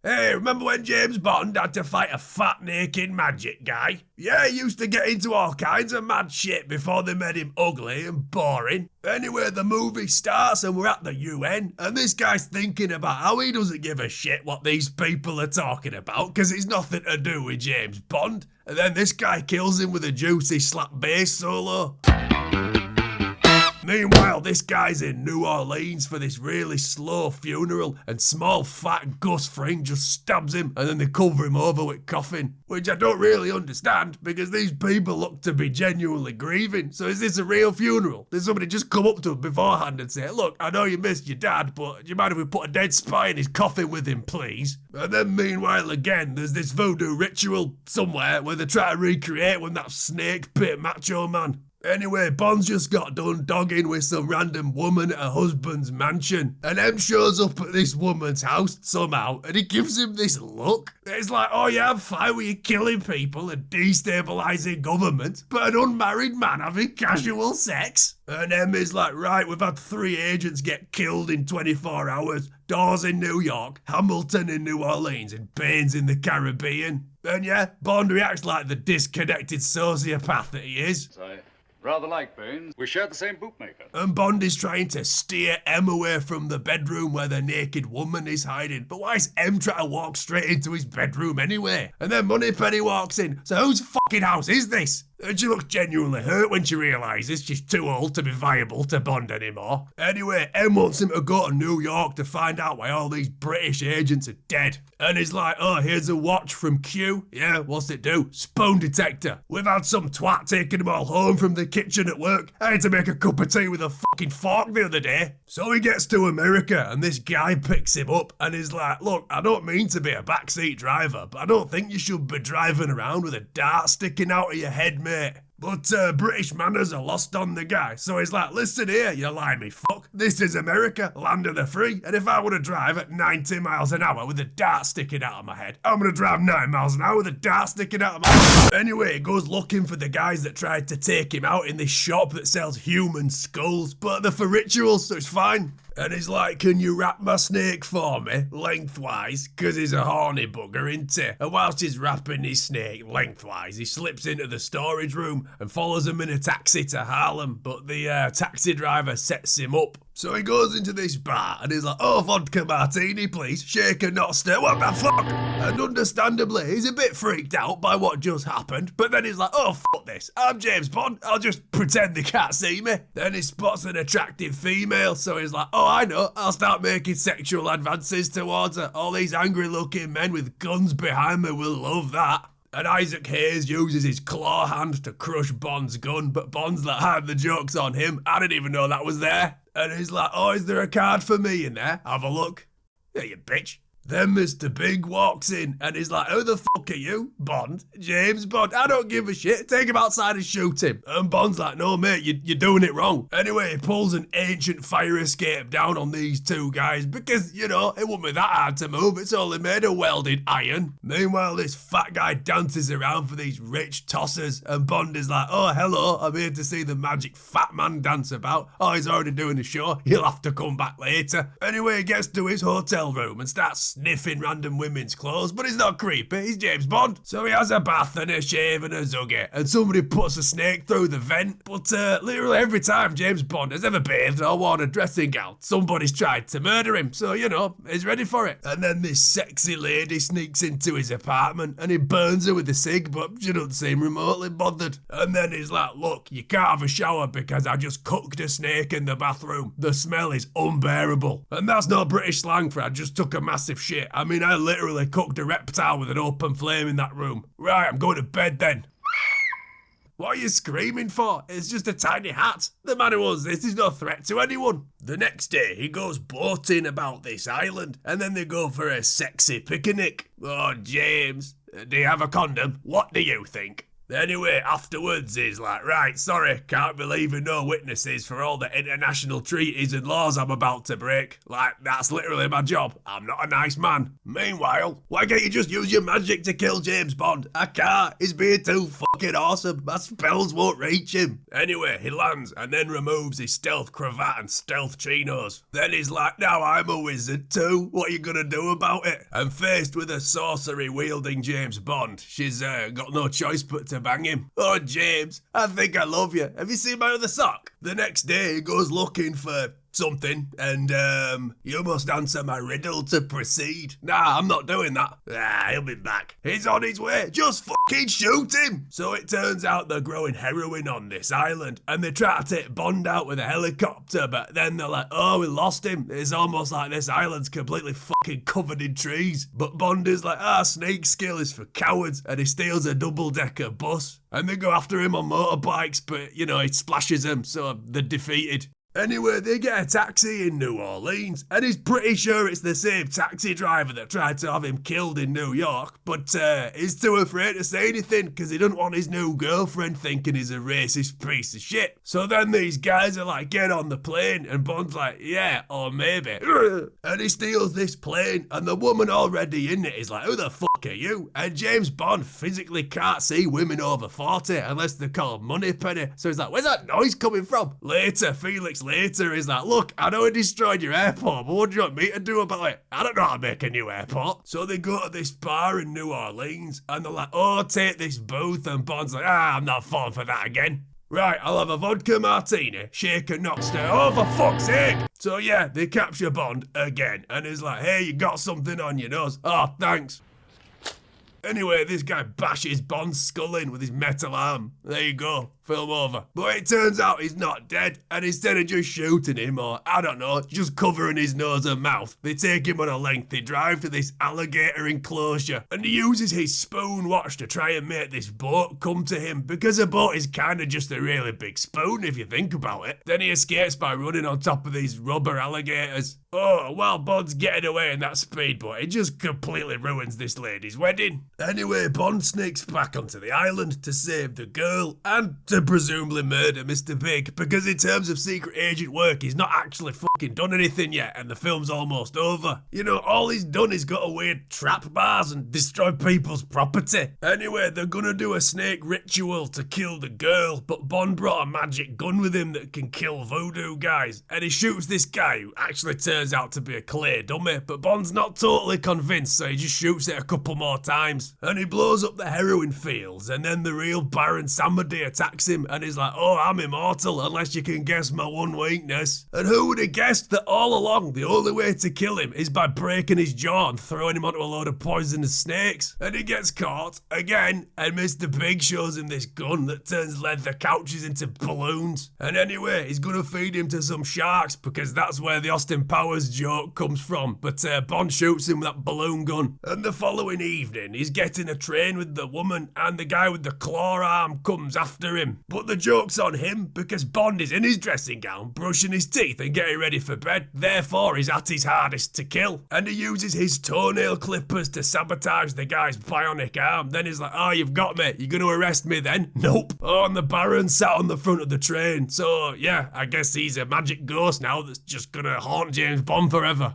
Hey, remember when James Bond had to fight a fat naked magic guy? Yeah, he used to get into all kinds of mad shit before they made him ugly and boring. Anyway, the movie starts and we're at the UN, and this guy's thinking about how he doesn't give a shit what these people are talking about because it's nothing to do with James Bond. And then this guy kills him with a juicy slap bass solo. Meanwhile, this guy's in New Orleans for this really slow funeral, and small fat Gus Fring just stabs him and then they cover him over with coffin. Which I don't really understand because these people look to be genuinely grieving. So is this a real funeral? Did somebody just come up to him beforehand and say, look, I know you missed your dad, but do you mind if we put a dead spy in his coffin with him, please? And then meanwhile again, there's this voodoo ritual somewhere where they try to recreate when that snake bit Macho Man. Anyway, Bond's just got done dogging with some random woman at her husband's mansion, and M shows up at this woman's house somehow, and he gives him this look. It's like, oh yeah, I'm fine with you killing people and destabilising government, but an unmarried man having casual sex? And M is like, right, we've had 3 agents get killed in 24 hours, Dawes in New York, Hamilton in New Orleans, and Baines in the Caribbean. And yeah, Bond reacts like the disconnected sociopath that he is. Rather like Baines. We share the same bootmaker. And Bond is trying to steer M away from the bedroom where the naked woman is hiding. But why is M trying to walk straight into his bedroom anyway? And then Moneypenny walks in. So whose fucking house is this? And she looks genuinely hurt when she realises she's too old to be viable to Bond anymore. Anyway, M wants him to go to New York to find out why all these British agents are dead. And he's like, oh, here's a watch from Q. Yeah, what's it do? Spoon detector. We've had some twat taking them all home from the kitchen at work. I had to make a cup of tea with a fucking fork the other day. So he gets to America and this guy picks him up and he's like, look, I don't mean to be a backseat driver, but I don't think you should be driving around with a dart sticking out of your head, mate. But British manners are lost on the guy, so he's like, listen here, you limey fuck, this is America, land of the free, and if I want to drive at 90 miles an hour with a dart sticking out of my head, I'm going to drive 9 miles an hour with a dart sticking out of my head. Anyway, he goes looking for the guys that tried to take him out in this shop that sells human skulls, but they're for rituals, so it's fine. And he's like, can you wrap my snake for me, lengthwise? Because he's a horny bugger, isn't he? And whilst he's wrapping his snake lengthwise, he slips into the storage room and follows him in a taxi to Harlem. But the taxi driver sets him up. So he goes into this bar and he's like, oh, vodka martini, please. Shaker, not stir. What the fuck? And understandably, he's a bit freaked out by what just happened. But then he's like, oh, fuck this. I'm James Bond. I'll just pretend they can't see me. Then he spots an attractive female. So he's like, oh, I know. I'll start making sexual advances towards her. All these angry looking men with guns behind me will love that. And Isaac Hayes uses his claw hand to crush Bond's gun, but Bond's like, the joke's on him. I didn't even know that was there. And he's like, oh, is there a card for me in there? Have a look. Yeah, you bitch. Then Mr. Big walks in and he's like, who the fuck are you? Bond? James Bond? I don't give a shit. Take him outside and shoot him. And Bond's like, no mate, you're doing it wrong. Anyway, he pulls an ancient fire escape down on these 2 guys because, you know, it wouldn't be that hard to move. It's only made of welded iron. Meanwhile, this fat guy dances around for these rich tossers and Bond is like, oh, hello, I'm here to see the magic fat man dance about. Oh, he's already doing a show. He'll have to come back later. Anyway, he gets to his hotel room and starts sniffing random women's clothes, but he's not creepy, he's James Bond. So he has a bath and a shave and a zuggy, and somebody puts a snake through the vent, but literally every time James Bond has ever bathed or worn a dressing gown, somebody's tried to murder him, so you know, he's ready for it. And then this sexy lady sneaks into his apartment, and he burns her with a cig, but she doesn't seem remotely bothered. And then he's like, look, you can't have a shower because I just cooked a snake in the bathroom. The smell is unbearable. And that's not British slang for I just took a massive shit. I mean, I literally cooked a reptile with an open flame in that room. Right, I'm going to bed then. What are you screaming for? It's just a tiny hat. The man who owns this is no threat to anyone. The next day, he goes boating about this island, and then they go for a sexy picnic. Oh, James, do you have a condom? What do you think? Anyway, afterwards he's like, right, sorry, can't be leaving no witnesses for all the international treaties and laws I'm about to break. Like, that's literally my job. I'm not a nice man. Meanwhile, why can't you just use your magic to kill James Bond? I can't. He's being too fucking awesome. My spells won't reach him. Anyway, he lands and then removes his stealth cravat and stealth chinos. Then he's like, now I'm a wizard too. What are you gonna do about it? And faced with a sorcery wielding James Bond, she's got no choice but to bang him. Oh, James, I think I love you. Have you seen my other sock? The next day he goes looking for something, and you must answer my riddle to proceed. Nah, I'm not doing that. He'll be back. He's on his way. Just fucking shoot him. So it turns out they're growing heroin on this island, and they try to take Bond out with a helicopter, but then they're like, oh, we lost him. It's almost like this island's completely fucking covered in trees. But Bond is like, snake skill is for cowards, and he steals a double-decker bus. And they go after him on motorbikes, but, he splashes them, so they're defeated. Anyway, they get a taxi in New Orleans, and he's pretty sure it's the same taxi driver that tried to have him killed in New York, but he's too afraid to say anything because he doesn't want his new girlfriend thinking he's a racist piece of shit. So then these guys are like, get on the plane, and Bond's like, yeah, or maybe. And he steals this plane, and the woman already in it is like, who the fuck are you? And James Bond physically can't see women over 40 unless they're called Moneypenny. So he's like, where's that noise coming from? Felix later is like, look, I know I destroyed your airport, but what do you want me to do about it? I don't know how to make a new airport. So they go to this bar in New Orleans, and they're like, oh, take this booth, and Bond's like, I'm not falling for that again. Right, I'll have a vodka martini, shaker not stir. Oh, for fuck's sake! So yeah, they capture Bond again, and he's like, hey, you got something on your nose. Oh, thanks. Anyway, this guy bashes Bond's skull in with his metal arm. There you go. Film over. But it turns out he's not dead, and instead of just shooting him, or I don't know, just covering his nose and mouth, they take him on a lengthy drive to this alligator enclosure, and he uses his spoon watch to try and make this boat come to him, because a boat is kind of just a really big spoon if you think about it. Then he escapes by running on top of these rubber alligators. Oh, while Bond's getting away in that speedboat, it just completely ruins this lady's wedding. Anyway, Bond sneaks back onto the island to save the girl, and to presumably murder Mr. Big, because in terms of secret agent work, he's not actually fucking done anything yet, and the film's almost over. All he's done is got a weird trap bars and destroy people's property. Anyway, they're gonna do a snake ritual to kill the girl, but Bond brought a magic gun with him that can kill voodoo guys, and he shoots this guy who actually turns out to be a clay dummy, but Bond's not totally convinced, so he just shoots it a couple more times, and he blows up the heroin fields, and then the real Baron Samedi attacks him, and he's like, oh, I'm immortal unless you can guess my one weakness. And who would have guessed that all along the only way to kill him is by breaking his jaw and throwing him onto a load of poisonous snakes? And he gets caught again, and Mr. Big shows him this gun that turns leather couches into balloons. And anyway, he's gonna feed him to some sharks because that's where the Austin Powers joke comes from, but Bond shoots him with that balloon gun. And the following evening, he's getting a train with the woman, and the guy with the claw arm comes after him. But the joke's on him because Bond is in his dressing gown, brushing his teeth and getting ready for bed. Therefore, he's at his hardest to kill. And he uses his toenail clippers to sabotage the guy's bionic arm. Then he's like, oh, you've got me. You're going to arrest me then? Nope. Oh, and the Baron sat on the front of the train. So, yeah, I guess he's a magic ghost now that's just going to haunt James Bond forever.